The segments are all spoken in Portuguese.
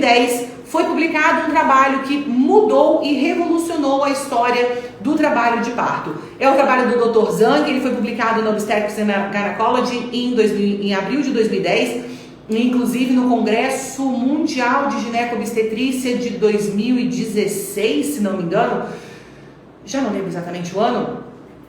2010, foi publicado um trabalho que mudou e revolucionou a história do trabalho de parto. É o trabalho do Dr. Zhang, ele foi publicado no Obstetrics and Gynecology em abril de 2010, inclusive no Congresso Mundial de Ginecobstetrícia de 2016, se não me engano, já não lembro exatamente o ano.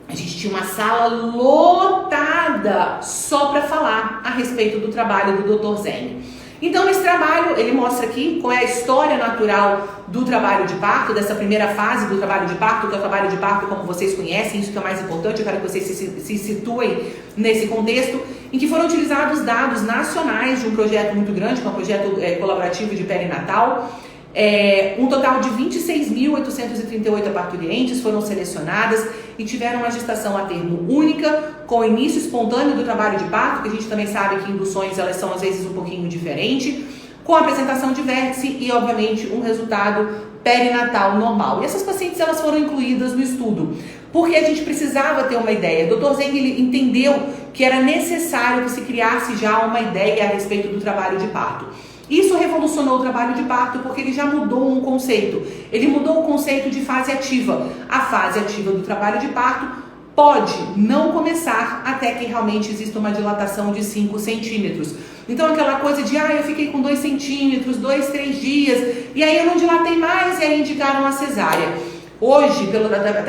A gente tinha uma sala lotada só para falar a respeito do trabalho do Dr. Zhang. Então, nesse trabalho, ele mostra aqui qual é a história natural do trabalho de parto, dessa primeira fase do trabalho de parto, que é o trabalho de parto como vocês conhecem, isso que é o mais importante, eu quero que vocês se situem nesse contexto, em que foram utilizados dados nacionais de um projeto muito grande, que é um projeto colaborativo de perinatal. Um total de 26.838 parturientes foram selecionadas e tiveram uma gestação a termo única, com início espontâneo do trabalho de parto, que a gente também sabe que induções elas são às vezes um pouquinho diferentes, com apresentação de vértice e obviamente um resultado perinatal normal. E essas pacientes elas foram incluídas no estudo, porque a gente precisava ter uma ideia. O Dr. Zhang ele entendeu que era necessário que se criasse já uma ideia a respeito do trabalho de parto. Isso revolucionou o trabalho de parto porque ele já mudou um conceito. Ele mudou o conceito de fase ativa. A fase ativa do trabalho de parto pode não começar até que realmente exista uma dilatação de 5 centímetros. Então aquela coisa de, eu fiquei com 2 centímetros, 2, 3 dias, e aí eu não dilatei mais e aí indicaram a cesárea. Hoje,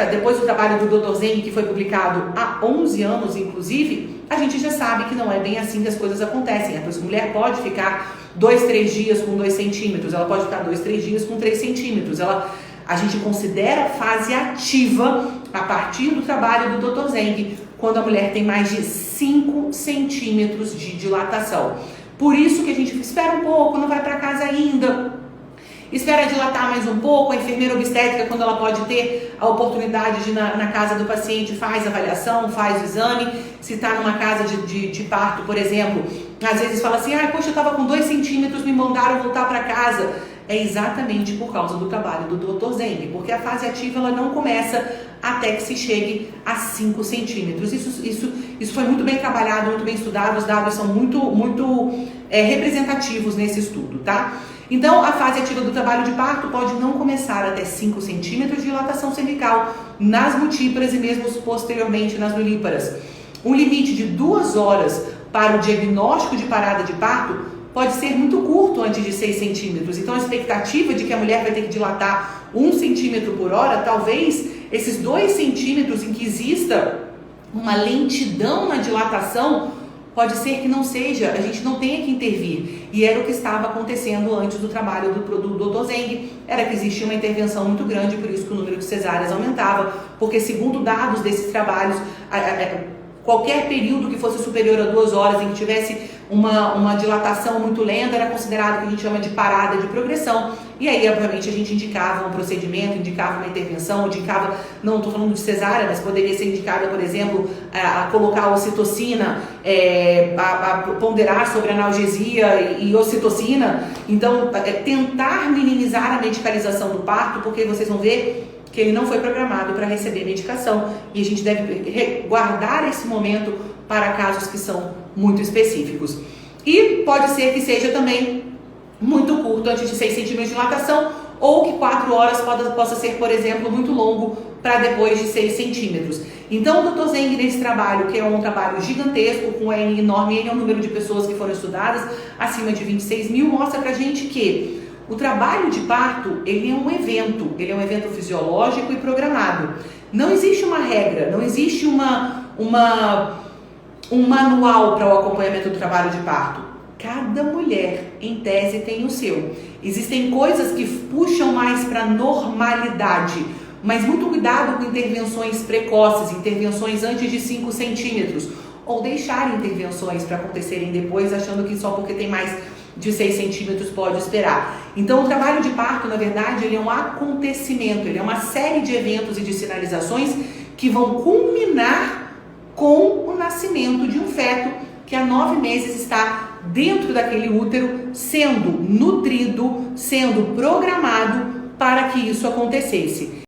depois do trabalho do Dr. Zhang, que foi publicado há 11 anos, inclusive, a gente já sabe que não é bem assim que as coisas acontecem. A mulher pode ficar 2, 3 dias com 2 centímetros, ela pode ficar 2, 3 dias com 3 centímetros. A gente considera fase ativa a partir do trabalho do Dr. Zhang, quando a mulher tem mais de 5 centímetros de dilatação. Por isso que a gente espera um pouco, não vai para casa ainda. Espera dilatar mais um pouco, a enfermeira obstétrica, quando ela pode ter a oportunidade de ir na casa do paciente, faz a avaliação, faz o exame. Se está numa casa de parto, por exemplo, às vezes fala assim, poxa, eu estava com 2 centímetros, me mandaram voltar para casa. É exatamente por causa do trabalho do Dr. Zhang, porque a fase ativa ela não começa até que se chegue a 5 centímetros. Isso foi muito bem trabalhado, muito bem estudado, os dados são muito representativos nesse estudo, tá? Então, a fase ativa do trabalho de parto pode não começar até 5 centímetros de dilatação cervical nas multíparas e mesmo posteriormente nas nulíparas. Um limite de 2 horas para o diagnóstico de parada de parto pode ser muito curto antes de 6 centímetros. Então, a expectativa de que a mulher vai ter que dilatar 1 centímetro por hora, talvez esses 2 centímetros em que exista uma lentidão na dilatação, pode ser que não seja, a gente não tenha que intervir. E era o que estava acontecendo antes do trabalho do Dr. Zhang. Era que existia uma intervenção muito grande, por isso que o número de cesáreas aumentava. Porque segundo dados desses trabalhos, qualquer período que fosse superior a 2 horas, em que tivesse uma dilatação muito lenta, era considerado o que a gente chama de parada de progressão. E aí, obviamente, a gente indicava um procedimento, indicava uma intervenção, indicava, não estou falando de cesárea, mas poderia ser indicada, por exemplo, a colocar ocitocina, a ponderar sobre analgesia e ocitocina. Então, tentar minimizar a medicalização do parto, porque vocês vão ver que ele não foi programado para receber medicação e a gente deve guardar esse momento para casos que são muito específicos. E pode ser que seja também muito curto, antes de 6 centímetros de dilatação, ou que 4 horas possa ser, por exemplo, muito longo para depois de 6 centímetros. Então, o Dr. Zhang, nesse trabalho, que é um trabalho gigantesco, com N enorme, N é o número de pessoas que foram estudadas, acima de 26 mil, mostra pra gente que o trabalho de parto, ele é um evento fisiológico e programado. Não existe uma regra, não existe um manual para o acompanhamento do trabalho de parto. Cada mulher, em tese, tem o seu. Existem coisas que puxam mais para normalidade, mas muito cuidado com intervenções precoces, intervenções antes de 5 centímetros, ou deixar intervenções para acontecerem depois, achando que só porque tem mais de 6 centímetros pode esperar. Então, o trabalho de parto, na verdade, ele é um acontecimento, ele é uma série de eventos e de sinalizações que vão culminar com o nascimento de um feto que há 9 meses está dentro daquele útero, sendo nutrido, sendo programado para que isso acontecesse.